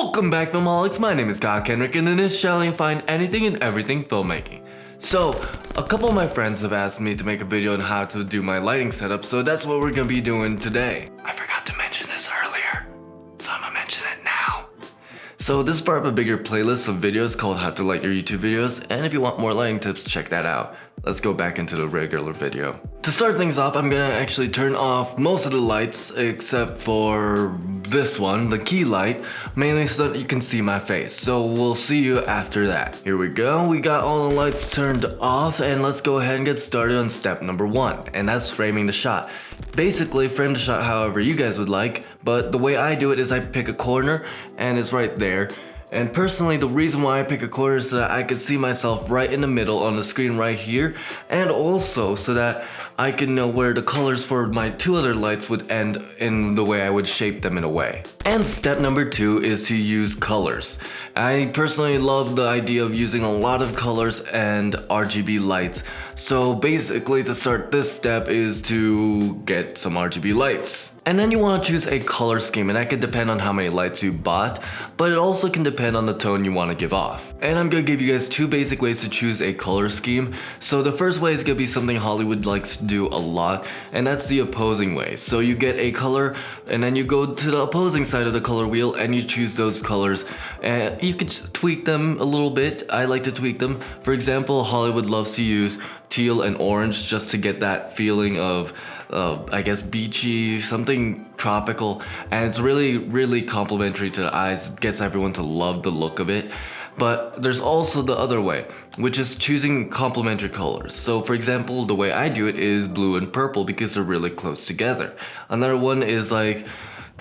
Welcome back, Filmaholics. My name is Kyle Kenrick, and in this channel you find anything and everything filmmaking. So, a couple of my friends have asked me to make a video on how to do my lighting setup, so that's what we're gonna be doing today. I forgot to mention this earlier, so I'm gonna mention it now. So this is part of a bigger playlist of videos called How to Light Your YouTube Videos, and if you want more lighting tips, check that out. Let's go back into the regular video. To start things off, I'm gonna actually turn off most of the lights except for this one, the key light, mainly so that you can see my face. So we'll see you after that. Here we go, we got all the lights turned off, and let's go ahead and get started on step number 1, and that's framing the shot. Basically, frame the shot however you guys would like, but the way I do it is I pick a corner and it's right there. And personally, the reason why I pick a corner is so that I could see myself right in the middle on the screen right here, and also so that I can know where the colors for my two other lights would end in the way I would shape them in a way. And step number 2 is to use colors. I personally love the idea of using a lot of colors and RGB lights. So basically, to start this step is to get some RGB lights. And then you want to choose a color scheme, and that can depend on how many lights you bought, but it also can depend on the tone you want to give off. And I'm gonna give you guys 2 basic ways to choose a color scheme. So the first way is gonna be something Hollywood likes to do a lot, and that's the opposing way. So you get a color, and then you go to the opposing side of the color wheel and you choose those colors, and you can just tweak them a little bit. I like to tweak them. For example, Hollywood loves to use teal and orange just to get that feeling of I guess beachy, something tropical, and it's really complimentary to the eyes. It gets everyone to love the look of it. But there's also the other way, which is choosing complementary colors. So for example, the way I do it is blue and purple because they're really close together. Another one is like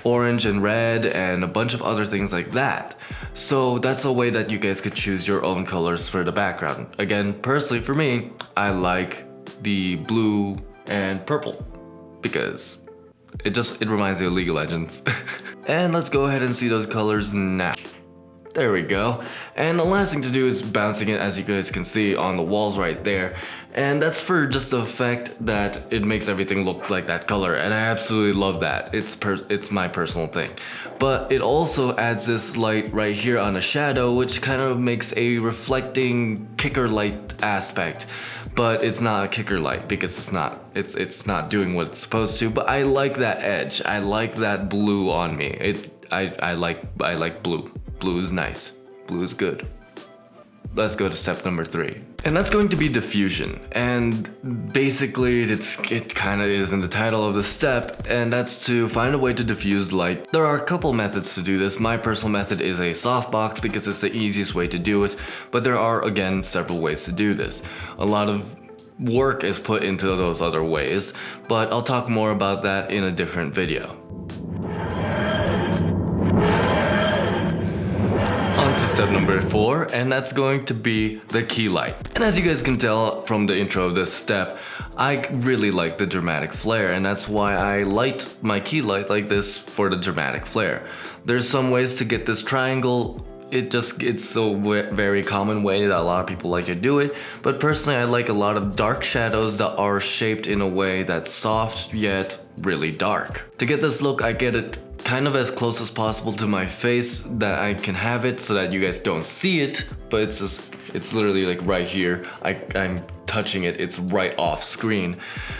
orange and red and a bunch of other things like that. So that's a way that you guys could choose your own colors for the background. Again, personally for me, I like the blue and purple because it reminds me of League of Legends. And let's go ahead and see those colors now. There we go. And the last thing to do is bouncing it, as you guys can see, on the walls right there. And that's for just the effect that it makes everything look like that color, and I absolutely love that. It's my personal thing. But it also adds this light right here on the shadow, which kind of makes a reflecting kicker light aspect. But it's not a kicker light because it's not doing what it's supposed to. But I like that edge. I like that blue on me. I like blue. Blue is nice. Blue is good. Let's go to step number 3. And that's going to be diffusion. And basically it kind of is in the title of the step, and that's to find a way to diffuse light. There are a couple methods to do this. My personal method is a softbox because it's the easiest way to do it, but there are again several ways to do this. A lot of work is put into those other ways, but I'll talk more about that in a different video. On to step number 4, and that's going to be the key light. And as you guys can tell from the intro of this step, I really like the dramatic flare, and that's why I light my key light like this for the dramatic flare. There's some ways to get this triangle. It's a very common way that a lot of people like to do it, but personally I like a lot of dark shadows that are shaped in a way that's soft yet really dark. To get this look, I get it kind of as close as possible to my face that I can have it so that you guys don't see it, but it's literally like right here. I'm touching it, it's right off screen.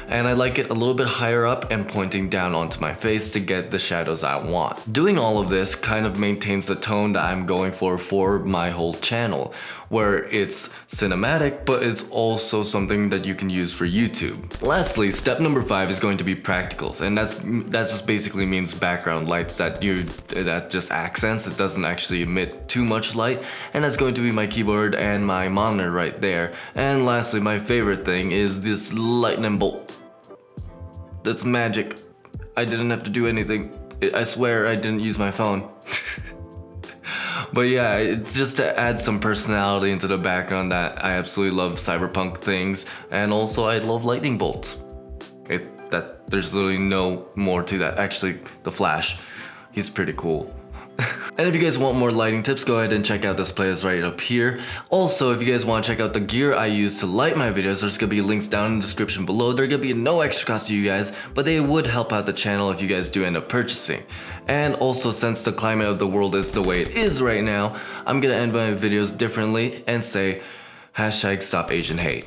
And I like it a little bit higher up and pointing down onto my face to get the shadows I want. Doing all of this kind of maintains the tone that I'm going for my whole channel, where it's cinematic, but it's also something that you can use for YouTube. Lastly, step number 5 is going to be practicals, and that just basically means background lights that just accents. It doesn't actually emit too much light, and that's going to be my keyboard and my monitor right there. And lastly, my favorite thing is this lightning bolt. That's magic. I didn't have to do anything. I swear I didn't use my phone. But yeah, it's just to add some personality into the background that I absolutely love cyberpunk things, and also I love lightning bolts. There's literally no more to that. Actually, the Flash, he's pretty cool. And if you guys want more lighting tips, go ahead and check out this playlist right up here. Also, if you guys want to check out the gear I use to light my videos, there's gonna be links down in the description below. They're gonna be no extra cost to you guys, but they would help out the channel if you guys do end up purchasing. And also, since the climate of the world is the way it is right now, I'm gonna end my videos differently and say #StopAsianHate.